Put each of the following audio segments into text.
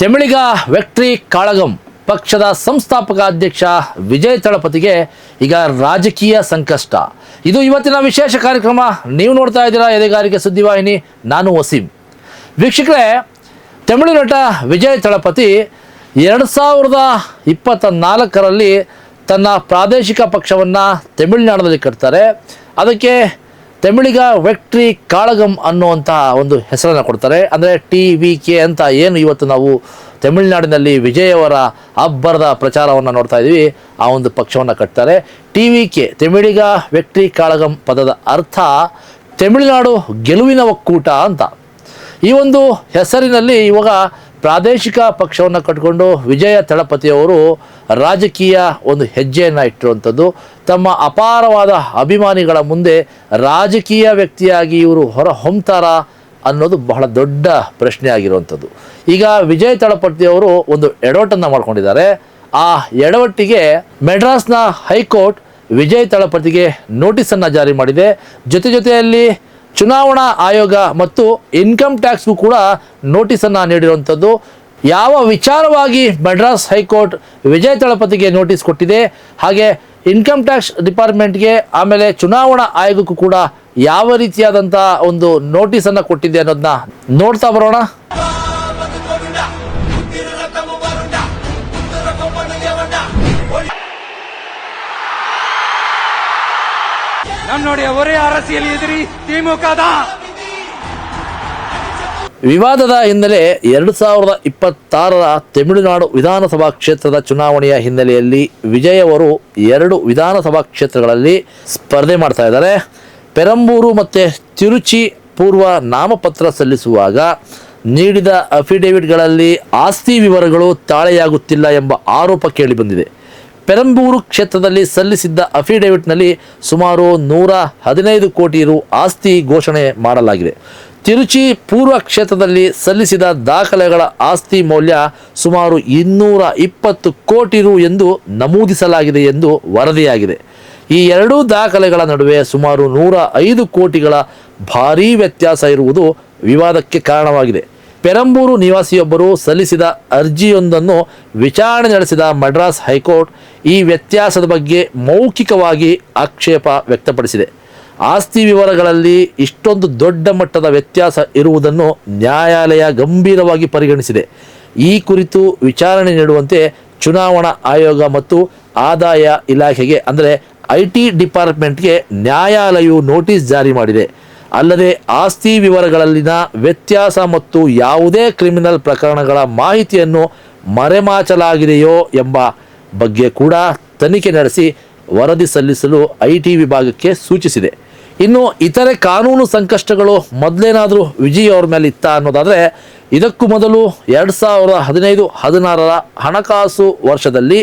Tamilaga victory ಕಾಳಗಂ ಪಕ್ಷದ ಸಂಸ್ಥಾಪಕ ಅಧ್ಯಕ್ಷ ವಿಜಯ್ ತಳಪತಿಗೆ ಈಗ ರಾಜಕೀಯ ಸಂಕಷ್ಟ. ಇದು ಇವತ್ತಿನ ವಿಶೇಷ ಕಾರ್ಯಕ್ರಮ. ನೀವು ನೋಡ್ತಾ ಇದ್ದೀರಾ ಎದೆಗಾರಿಕೆ ಸುದ್ದಿವಾಹಿನಿ. ನಾನು ವಸೀಂ. ವೀಕ್ಷಕರೇ, ತಮಿಳು ನಟ ವಿಜಯ್ ತಳಪತಿ 2024ರಲ್ಲಿ ತನ್ನ ಪ್ರಾದೇಶಿಕ ಪಕ್ಷವನ್ನು ತಮಿಳುನಾಡಿನಲ್ಲಿ ಕಟ್ತಾರೆ. ಅದಕ್ಕೆ ತಮಿಳಿಗ ವಿಕ್ಟರಿ ಕಾಳಗಂ ಅನ್ನುವಂತಹ ಒಂದು ಹೆಸರನ್ನು ಕೊಡ್ತಾರೆ. ಅಂದರೆ TVK ಅಂತ ಏನು ಇವತ್ತು ನಾವು ತಮಿಳುನಾಡಿನಲ್ಲಿ ವಿಜಯ್ ಅವರ ಅಬ್ಬರದ ಪ್ರಚಾರವನ್ನು ನೋಡ್ತಾ ಇದ್ದೀವಿ, ಆ ಒಂದು ಪಕ್ಷವನ್ನು ಕಟ್ತಾರೆ. TVK ತಮಿಳಿಗ ವಿಕ್ಟರಿ ಕಾಳಗಂ ಪದದ ಅರ್ಥ ತಮಿಳುನಾಡು ಗೆಲುವಿನ ಒಕ್ಕೂಟ ಅಂತ. ಈ ಒಂದು ಹೆಸರಿನಲ್ಲಿ ಇವಾಗ ಪ್ರಾದೇಶಿಕ ಪಕ್ಷವನ್ನು ಕಟ್ಟಿಕೊಂಡು ವಿಜಯ ತಳಪತಿಯವರು ರಾಜಕೀಯ ಒಂದು ಹೆಜ್ಜೆಯನ್ನು ಇಟ್ಟಿರುವಂಥದ್ದು. ತಮ್ಮ ಅಪಾರವಾದ ಅಭಿಮಾನಿಗಳ ಮುಂದೆ ರಾಜಕೀಯ ವ್ಯಕ್ತಿಯಾಗಿ ಇವರು ಹೊರ ಹೊಮ್ತಾರ ಅನ್ನೋದು ಬಹಳ ದೊಡ್ಡ ಪ್ರಶ್ನೆ ಆಗಿರುವಂಥದ್ದು. ಈಗ ವಿಜಯ್ ತಳಪತಿಯವರು ಒಂದು ಎಡವಟ್ಟನ್ನು ಮಾಡ್ಕೊಂಡಿದ್ದಾರೆ. ಆ ಎಡವಟ್ಟಿಗೆ ಮೆಡ್ರಾಸ್ನ ಹೈಕೋರ್ಟ್ ವಿಜಯ್ ತಳಪತಿಗೆ ನೋಟಿಸನ್ನು ಜಾರಿ ಮಾಡಿದೆ. ಜೊತೆಯಲ್ಲಿ ಚುನಾವಣಾ ಆಯೋಗ ಮತ್ತು ಇನ್ಕಮ್ ಟ್ಯಾಕ್ಸ್ಗೂ ಕೂಡ ನೋಟಿಸನ್ನು ನೀಡಿರುವಂಥದ್ದು. ಯಾವ ವಿಚಾರವಾಗಿ ಮಡ್ರಾಸ್ ಹೈಕೋರ್ಟ್ ವಿಜಯ್ ತಳಪತಿಗೆ ನೋಟಿಸ್ ಕೊಟ್ಟಿದೆ, ಹಾಗೆ ಇನ್ಕಮ್ ಟ್ಯಾಕ್ಸ್ ಡಿಪಾರ್ಟ್ಮೆಂಟ್ಗೆ ಆಮೇಲೆ ಚುನಾವಣಾ ಆಯೋಗಕ್ಕೂ ಕೂಡ ಯಾವ ರೀತಿಯಾದಂಥ ಒಂದು ನೋಟಿಸನ್ನು ಕೊಟ್ಟಿದೆ ಅನ್ನೋದನ್ನ ನೋಡ್ತಾ ಬರೋಣ. ವಿವಾದದ ಹಿನ್ನೆಲೆ 2026ರ ತಮಿಳುನಾಡು ವಿಧಾನಸಭಾ ಕ್ಷೇತ್ರದ ಚುನಾವಣೆಯ ಹಿನ್ನೆಲೆಯಲ್ಲಿ ವಿಜಯ್ ಅವರು 2 ವಿಧಾನಸಭಾ ಕ್ಷೇತ್ರಗಳಲ್ಲಿ ಸ್ಪರ್ಧೆ ಮಾಡ್ತಾ ಇದ್ದಾರೆ. ಪೆರಂಬೂರು ಮತ್ತು ತಿರುಚಿ ಪೂರ್ವ ನಾಮಪತ್ರ ಸಲ್ಲಿಸುವಾಗ ನೀಡಿದ ಅಫಿಡೇವಿಟ್ಗಳಲ್ಲಿ ಆಸ್ತಿ ವಿವರಗಳು ತಾಳೆಯಾಗುತ್ತಿಲ್ಲ ಎಂಬ ಆರೋಪ ಕೇಳಿಬಂದಿದೆ. ಪೆರಂಬೂರು ಕ್ಷೇತ್ರದಲ್ಲಿ ಸಲ್ಲಿಸಿದ್ದ ಅಫಿಡೇವಿಟ್ನಲ್ಲಿ ಸುಮಾರು 115 ಕೋಟಿ ರು ಆಸ್ತಿ ಘೋಷಣೆ ಮಾಡಲಾಗಿದೆ. ತಿರುಚಿ ಪೂರ್ವ ಕ್ಷೇತ್ರದಲ್ಲಿ ಸಲ್ಲಿಸಿದ ದಾಖಲೆಗಳ ಆಸ್ತಿ ಮೌಲ್ಯ ಸುಮಾರು 220 ಕೋಟಿ ರು ಎಂದು ನಮೂದಿಸಲಾಗಿದೆ ಎಂದು ವರದಿಯಾಗಿದೆ. ಈ ಎರಡೂ ದಾಖಲೆಗಳ ನಡುವೆ ಸುಮಾರು 105 ಕೋಟಿಗಳ ಭಾರೀ ವ್ಯತ್ಯಾಸ ಇರುವುದು ವಿವಾದಕ್ಕೆ ಕಾರಣವಾಗಿದೆ. ಪೆರಂಬೂರು ನಿವಾಸಿಯೊಬ್ಬರು ಸಲ್ಲಿಸಿದ ಅರ್ಜಿಯೊಂದನ್ನು ವಿಚಾರಣೆ ನಡೆಸಿದ ಮಡ್ರಾಸ್ ಹೈಕೋರ್ಟ್ ಈ ವ್ಯತ್ಯಾಸದ ಬಗ್ಗೆ ಮೌಖಿಕವಾಗಿ ಆಕ್ಷೇಪ ವ್ಯಕ್ತಪಡಿಸಿದೆ. ಆಸ್ತಿ ವಿವರಗಳಲ್ಲಿ ಇಷ್ಟೊಂದು ದೊಡ್ಡ ಮಟ್ಟದ ವ್ಯತ್ಯಾಸ ಇರುವುದನ್ನು ನ್ಯಾಯಾಲಯ ಗಂಭೀರವಾಗಿ ಪರಿಗಣಿಸಿದೆ. ಈ ಕುರಿತು ವಿಚಾರಣೆ ನೀಡುವಂತೆ ಚುನಾವಣಾ ಆಯೋಗ ಮತ್ತು ಆದಾಯ ಇಲಾಖೆಗೆ ಅಂದರೆ IT ಡಿಪಾರ್ಟ್ಮೆಂಟ್ಗೆ ನ್ಯಾಯಾಲಯವು ನೋಟಿಸ್ ಜಾರಿ ಮಾಡಿದೆ. ಅಲ್ಲದೆ ಆಸ್ತಿ ವಿವರಗಳಲ್ಲಿನ ವ್ಯತ್ಯಾಸ ಮತ್ತು ಯಾವುದೇ ಕ್ರಿಮಿನಲ್ ಪ್ರಕರಣಗಳ ಮಾಹಿತಿಯನ್ನು ಮರೆಮಾಚಲಾಗಿದೆಯೋ ಎಂಬ ಬಗ್ಗೆ ಕೂಡ ತನಿಖೆ ನಡೆಸಿ ವರದಿ ಸಲ್ಲಿಸಲು IT ವಿಭಾಗಕ್ಕೆ ಸೂಚಿಸಿದೆ. ಇನ್ನು ಇತರೆ ಕಾನೂನು ಸಂಕಷ್ಟಗಳು ಮೊದಲೇನಾದರೂ ವಿಜಯ್ ಅವ್ರ ಮೇಲೆ ಇತ್ತ ಅನ್ನೋದಾದರೆ, ಇದಕ್ಕೂ ಮೊದಲು 2015-16ರ ಹಣಕಾಸು ವರ್ಷದಲ್ಲಿ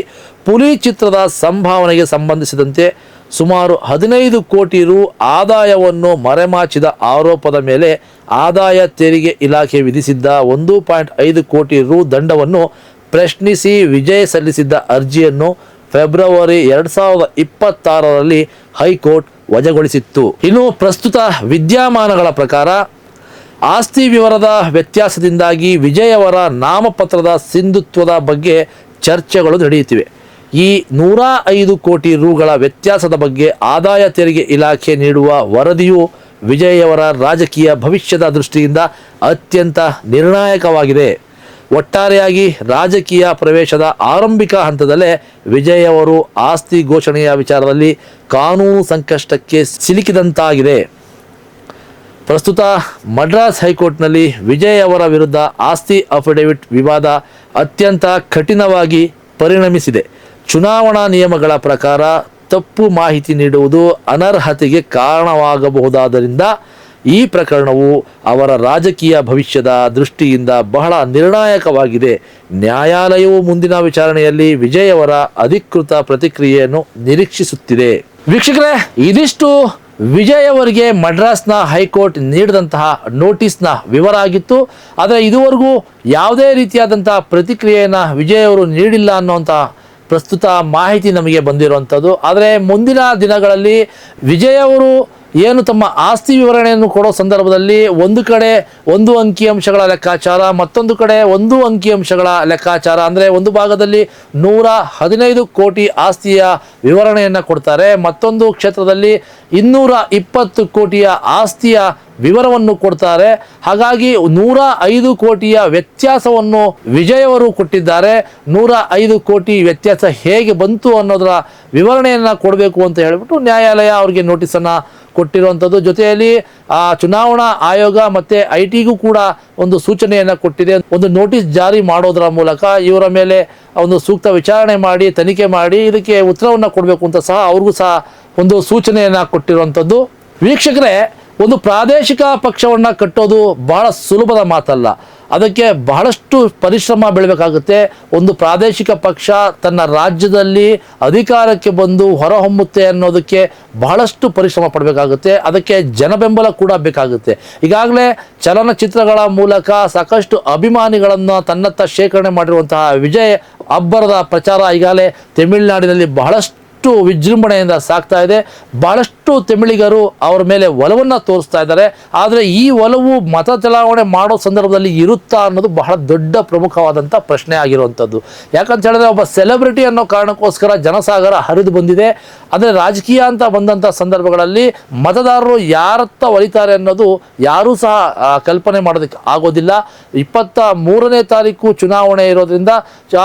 ಪುಲಿ ಚಿತ್ರದ ಸಂಭಾವನೆಗೆ ಸಂಬಂಧಿಸಿದಂತೆ ಸುಮಾರು 15 ಕೋಟಿ ರು ಆದಾಯವನ್ನು ಮರೆಮಾಚಿದ ಆರೋಪದ ಮೇಲೆ ಆದಾಯ ತೆರಿಗೆ ಇಲಾಖೆ ವಿಧಿಸಿದ್ದ 1.5 ಕೋಟಿ ರು ದಂಡವನ್ನು ಪ್ರಶ್ನಿಸಿ ವಿಜಯ್ ಸಲ್ಲಿಸಿದ್ದ ಅರ್ಜಿಯನ್ನು ಫೆಬ್ರವರಿ 2026ರಲ್ಲಿ ಹೈಕೋರ್ಟ್ ವಜಾಗೊಳಿಸಿತ್ತು. ಇನ್ನು ಪ್ರಸ್ತುತ ವಿದ್ಯಮಾನಗಳ ಪ್ರಕಾರ ಆಸ್ತಿ ವಿವರದ ವ್ಯತ್ಯಾಸದಿಂದಾಗಿ ವಿಜಯ್ ಅವರ ನಾಮಪತ್ರದ ಸಿಂಧುತ್ವದ ಬಗ್ಗೆ ಚರ್ಚೆಗಳು ನಡೆಯುತ್ತಿವೆ. ಈ 105 ಕೋಟಿ ರುಗಳ ವ್ಯತ್ಯಾಸದ ಬಗ್ಗೆ ಆದಾಯ ತೆರಿಗೆ ಇಲಾಖೆ ನೀಡುವ ವರದಿಯು ವಿಜಯ್ ಅವರ ರಾಜಕೀಯ ಭವಿಷ್ಯದ ದೃಷ್ಟಿಯಿಂದ ಅತ್ಯಂತ ನಿರ್ಣಾಯಕವಾಗಿದೆ. ಒಟ್ಟಾರೆಯಾಗಿ ರಾಜಕೀಯ ಪ್ರವೇಶದ ಆರಂಭಿಕ ಹಂತದಲ್ಲೇ ವಿಜಯ್ ಅವರು ಆಸ್ತಿ ಘೋಷಣೆಯ ವಿಚಾರದಲ್ಲಿ ಕಾನೂನು ಸಂಕಷ್ಟಕ್ಕೆ ಸಿಲುಕಿದಂತಾಗಿದೆ. ಪ್ರಸ್ತುತ ಮಡ್ರಾಸ್ ಹೈಕೋರ್ಟ್ನಲ್ಲಿ ವಿಜಯ್ ಅವರ ವಿರುದ್ಧ ಆಸ್ತಿ ಅಫಿಡೇವಿಟ್ ವಿವಾದ ಅತ್ಯಂತ ಕಠಿಣವಾಗಿ ಪರಿಣಮಿಸಿದೆ. ಚುನಾವಣಾ ನಿಯಮಗಳ ಪ್ರಕಾರ ತಪ್ಪು ಮಾಹಿತಿ ನೀಡುವುದು ಅನರ್ಹತೆಗೆ ಕಾರಣವಾಗಬಹುದಾದ್ದರಿಂದ ಈ ಪ್ರಕರಣವು ಅವರ ರಾಜಕೀಯ ಭವಿಷ್ಯದ ದೃಷ್ಟಿಯಿಂದ ಬಹಳ ನಿರ್ಣಾಯಕವಾಗಿದೆ. ನ್ಯಾಯಾಲಯವು ಮುಂದಿನ ವಿಚಾರಣೆಯಲ್ಲಿ ವಿಜಯ್ ಅವರ ಅಧಿಕೃತ ಪ್ರತಿಕ್ರಿಯೆಯನ್ನು ನಿರೀಕ್ಷಿಸುತ್ತಿದೆ. ವೀಕ್ಷಕರೇ, ಇದಿಷ್ಟು ವಿಜಯ್ ಅವರಿಗೆ ಮಡ್ರಾಸ್ನ ಹೈಕೋರ್ಟ್ ನೀಡಿದಂತಹ ನೋಟಿಸ್ನ ವಿವರ ಆಗಿತ್ತು. ಆದರೆ ಇದುವರೆಗೂ ಯಾವುದೇ ರೀತಿಯಾದಂತಹ ಪ್ರತಿಕ್ರಿಯೆಯನ್ನು ವಿಜಯ್ ಅವರು ನೀಡಿಲ್ಲ ಅನ್ನುವಂಥ ಪ್ರಸ್ತುತ ಮಾಹಿತಿ ನಮಗೆ ಬಂದಿರುವಂಥದ್ದು. ಆದರೆ ಮುಂದಿನ ದಿನಗಳಲ್ಲಿ ವಿಜಯ್ ಅವರು ಏನು ತಮ್ಮ ಆಸ್ತಿ ವಿವರಣೆಯನ್ನು ಕೊಡೋ ಸಂದರ್ಭದಲ್ಲಿ ಒಂದು ಕಡೆ ಒಂದು ಅಂಕಿಅಂಶಗಳ ಲೆಕ್ಕಾಚಾರ, ಮತ್ತೊಂದು ಕಡೆ ಒಂದು ಅಂಕಿಅಂಶಗಳ ಲೆಕ್ಕಾಚಾರ, ಅಂದರೆ ಒಂದು ಭಾಗದಲ್ಲಿ 115 ಕೋಟಿ ಆಸ್ತಿಯ ವಿವರಣೆಯನ್ನು ಕೊಡ್ತಾರೆ, ಮತ್ತೊಂದು ಕ್ಷೇತ್ರದಲ್ಲಿ 220 ಕೋಟಿಯ ಆಸ್ತಿಯ ವಿವರವನ್ನು ಕೊಡ್ತಾರೆ. ಹಾಗಾಗಿ 105 ಕೋಟಿಯ ವ್ಯತ್ಯಾಸವನ್ನು ವಿಜಯ್ ಅವರು ಕೊಟ್ಟಿದ್ದಾರೆ. 105 ಕೋಟಿ ವ್ಯತ್ಯಾಸ ಹೇಗೆ ಬಂತು ಅನ್ನೋದರ ವಿವರಣೆಯನ್ನು ಕೊಡಬೇಕು ಅಂತ ಹೇಳಿಬಿಟ್ಟು ನ್ಯಾಯಾಲಯ ಅವರಿಗೆ ನೋಟಿಸನ್ನು ಕೊಟ್ಟಿರುವಂಥದ್ದು. ಜೊತೆಯಲ್ಲಿ ಚುನಾವಣಾ ಆಯೋಗ ಮತ್ತು IT ಗೂ ಕೂಡ ಒಂದು ಸೂಚನೆಯನ್ನು ಕೊಟ್ಟಿದೆ. ಒಂದು ನೋಟಿಸ್ ಜಾರಿ ಮಾಡೋದರ ಮೂಲಕ ಇವರ ಮೇಲೆ ಒಂದು ಸೂಕ್ತ ವಿಚಾರಣೆ ಮಾಡಿ ತನಿಖೆ ಮಾಡಿ ಇದಕ್ಕೆ ಉತ್ತರವನ್ನು ಕೊಡಬೇಕು ಅಂತ ಸಹ ಅವ್ರಿಗೂ ಸಹ ಒಂದು ಸೂಚನೆಯನ್ನು ಕೊಟ್ಟಿರುವಂಥದ್ದು. ವೀಕ್ಷಕರೇ, ಒಂದು ಪ್ರಾದೇಶಿಕ ಪಕ್ಷವನ್ನು ಕಟ್ಟೋದು ಬಹಳ ಸುಲಭದ ಮಾತಲ್ಲ. ಅದಕ್ಕೆ ಬಹಳಷ್ಟು ಪರಿಶ್ರಮ ಬೀಳಬೇಕಾಗುತ್ತೆ. ಒಂದು ಪ್ರಾದೇಶಿಕ ಪಕ್ಷ ತನ್ನ ರಾಜ್ಯದಲ್ಲಿ ಅಧಿಕಾರಕ್ಕೆ ಬಂದು ಹೊರಹೊಮ್ಮುತ್ತೆ ಅನ್ನೋದಕ್ಕೆ ಬಹಳಷ್ಟು ಪರಿಶ್ರಮ ಪಡಬೇಕಾಗುತ್ತೆ. ಅದಕ್ಕೆ ಜನಬೆಂಬಲ ಕೂಡ ಬೇಕಾಗುತ್ತೆ. ಈಗಾಗಲೇ ಚಲನಚಿತ್ರಗಳ ಮೂಲಕ ಸಾಕಷ್ಟು ಅಭಿಮಾನಿಗಳನ್ನು ತನ್ನತ್ತ ಶೇಖರಣೆ ಮಾಡಿರುವಂತಹ ವಿಜಯ್ ಅಬ್ಬರದ ಪ್ರಚಾರ ಈಗಾಗಲೇ ತಮಿಳುನಾಡಿನಲ್ಲಿ ಬಹಳಷ್ಟು ವಿಜೃಂಭಣೆಯಿಂದ ಸಾಗ್ತಾ ಇದೆ. ಬಹಳಷ್ಟು ತಮಿಳಿಗರು ಅವರ ಮೇಲೆ ಒಲವನ್ನು ತೋರಿಸ್ತಾ ಇದ್ದಾರೆ. ಆದರೆ ಈ ಒಲವು ಮತ ಚಲಾವಣೆ ಮಾಡೋ ಸಂದರ್ಭದಲ್ಲಿ ಇರುತ್ತಾ ಅನ್ನೋದು ಬಹಳ ದೊಡ್ಡ ಪ್ರಮುಖವಾದಂಥ ಪ್ರಶ್ನೆ ಆಗಿರುವಂಥದ್ದು. ಯಾಕಂತ ಹೇಳಿದ್ರೆ ಒಬ್ಬ ಸೆಲೆಬ್ರಿಟಿ ಅನ್ನೋ ಕಾರಣಕ್ಕೋಸ್ಕರ ಜನಸಾಗರ ಹರಿದು ಬಂದಿದೆ. ಆದರೆ ರಾಜಕೀಯ ಅಂತ ಬಂದಂಥ ಸಂದರ್ಭಗಳಲ್ಲಿ ಮತದಾರರು ಯಾರತ್ತ ಒಲಿತಾರೆ ಅನ್ನೋದು ಯಾರೂ ಸಹ ಕಲ್ಪನೆ ಮಾಡೋದಕ್ಕೆ ಆಗೋದಿಲ್ಲ. 23ನೇ ತಾರೀಕು ಚುನಾವಣೆ ಇರೋದ್ರಿಂದ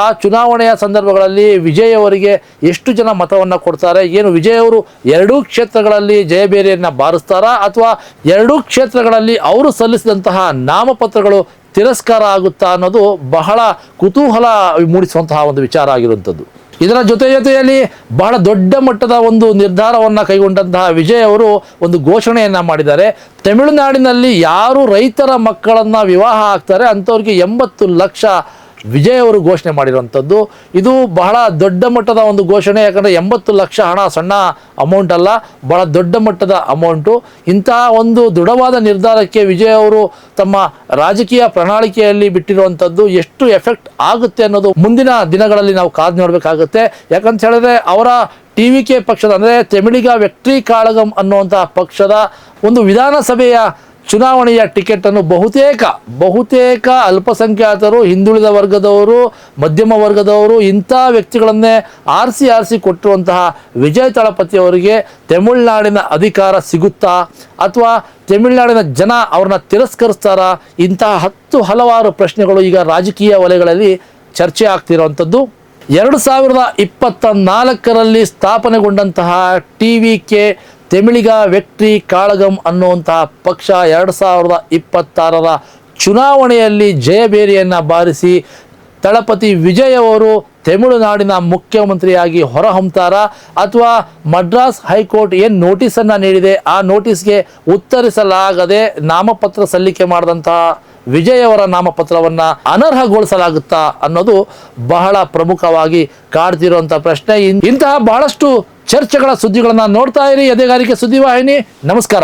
ಆ ಚುನಾವಣೆಯ ಸಂದರ್ಭಗಳಲ್ಲಿ ವಿಜಯ್ ಅವರಿಗೆ ಎಷ್ಟು ಜನ ಮತವನ್ನು ಕೊಡ್ತಾರೆ, ಏನು ವಿಜಯ್ ಅವರು ಎರಡೂ ಕ್ಷೇತ್ರಗಳಲ್ಲಿ ಜಯಬೇರಿಯನ್ನು ಬಾರಿಸ್ತಾರಾ ಅಥವಾ ಎರಡೂ ಕ್ಷೇತ್ರಗಳಲ್ಲಿ ಅವರು ಸಲ್ಲಿಸಿದಂತಹ ನಾಮಪತ್ರಗಳು ತಿರಸ್ಕಾರ ಆಗುತ್ತಾ ಅನ್ನೋದು ಬಹಳ ಕುತೂಹಲ ಮೂಡಿಸುವಂತಹ ಒಂದು ವಿಚಾರ ಆಗಿರುವಂಥದ್ದು. ಇದರ ಜೊತೆಯಲ್ಲಿ ಬಹಳ ದೊಡ್ಡ ಮಟ್ಟದ ಒಂದು ನಿರ್ಧಾರವನ್ನು ಕೈಗೊಂಡಂತಹ ವಿಜಯ್ ಅವರು ಒಂದು ಘೋಷಣೆಯನ್ನು ಮಾಡಿದ್ದಾರೆ. ತಮಿಳುನಾಡಿನಲ್ಲಿ ಯಾರು ರೈತರ ಮಕ್ಕಳನ್ನು ವಿವಾಹ ಆಗ್ತಾರೆ ಅಂಥವ್ರಿಗೆ 80 ಲಕ್ಷ ವಿಜಯ್ ಅವರು ಘೋಷಣೆ ಮಾಡಿರುವಂಥದ್ದು. ಇದು ಬಹಳ ದೊಡ್ಡ ಮಟ್ಟದ ಒಂದು ಘೋಷಣೆ. ಯಾಕಂದರೆ 80 ಲಕ್ಷ ಹಣ ಸಣ್ಣ ಅಮೌಂಟ್ ಅಲ್ಲ, ಬಹಳ ದೊಡ್ಡ ಮಟ್ಟದ ಅಮೌಂಟು. ಇಂತಹ ಒಂದು ದೃಢವಾದ ನಿರ್ಧಾರಕ್ಕೆ ವಿಜಯ್ ಅವರು ತಮ್ಮ ರಾಜಕೀಯ ಪ್ರಣಾಳಿಕೆಯಲ್ಲಿ ಬಿಟ್ಟಿರುವಂಥದ್ದು ಎಷ್ಟು ಎಫೆಕ್ಟ್ ಆಗುತ್ತೆ ಅನ್ನೋದು ಮುಂದಿನ ದಿನಗಳಲ್ಲಿ ನಾವು ಕಾದು ನೋಡಬೇಕಾಗುತ್ತೆ. ಯಾಕಂತ ಹೇಳಿದ್ರೆ ಅವರ TVK ಪಕ್ಷದ, ಅಂದರೆ ತಮಿಳಿಗ ವ್ಯಕ್ತಿ ಕಾಳಗಂ ಅನ್ನುವಂಥ ಪಕ್ಷದ ಒಂದು ವಿಧಾನಸಭೆಯ ಚುನಾವಣೆಯ ಟಿಕೆಟನ್ನು ಬಹುತೇಕ ಅಲ್ಪಸಂಖ್ಯಾತರು, ಹಿಂದುಳಿದ ವರ್ಗದವರು, ಮಧ್ಯಮ ವರ್ಗದವರು ಇಂಥ ವ್ಯಕ್ತಿಗಳನ್ನೇ ಆರಿಸಿ ಕೊಟ್ಟಿರುವಂತಹ ವಿಜಯ್ ತಳಪತಿ ಅವರಿಗೆ ತಮಿಳುನಾಡಿನ ಅಧಿಕಾರ ಸಿಗುತ್ತಾ ಅಥವಾ ತಮಿಳುನಾಡಿನ ಜನ ಅವ್ರನ್ನ ತಿರಸ್ಕರಿಸ್ತಾರಾ? ಇಂತಹ ಹಲವಾರು ಪ್ರಶ್ನೆಗಳು ಈಗ ರಾಜಕೀಯ ವಲಯಗಳಲ್ಲಿ ಚರ್ಚೆ ಆಗ್ತಿರುವಂಥದ್ದು. 2024ರಲ್ಲಿ ಸ್ಥಾಪನೆಗೊಂಡಂತಹ TVK ತಮಿಳಿಗ ವ್ಯಕ್ತಿ ಕಾಳಗಂ ಅನ್ನುವಂತಹ ಪಕ್ಷ 2026ರ ಚುನಾವಣೆಯಲ್ಲಿ ಜಯಬೇರಿಯನ್ನು ಬಾರಿಸಿ ತಳಪತಿ ವಿಜಯ್ ಅವರು ತಮಿಳುನಾಡಿನ ಮುಖ್ಯಮಂತ್ರಿಯಾಗಿ ಹೊರಹೊಮ್ಮುತ್ತಾರಾ ಅಥವಾ ಮದ್ರಾಸ್ ಹೈಕೋರ್ಟ್ ಏನು ನೋಟಿಸನ್ನು ನೀಡಿದೆ ಆ ನೋಟಿಸ್ಗೆ ಉತ್ತರಿಸಲಾಗದೆ ನಾಮಪತ್ರ ಸಲ್ಲಿಕೆ ಮಾಡಿದಂತಹ ವಿಜಯ್ ಅವರ ನಾಮಪತ್ರವನ್ನು ಅನರ್ಹಗೊಳಿಸಲಾಗುತ್ತಾ ಅನ್ನೋದು ಬಹಳ ಪ್ರಮುಖವಾಗಿ ಕಾಡ್ತಿರುವಂಥ ಪ್ರಶ್ನೆ. ಇಂತಹ ಬಹಳಷ್ಟು ಚರ್ಚೆಗಳ ಸುದ್ದಿಗಳನ್ನು ನೋಡ್ತಾ ಇರಿ ಎದೆಗಾರಿಕೆ ಸುದ್ದಿವಾಹಿನಿ. ನಮಸ್ಕಾರ.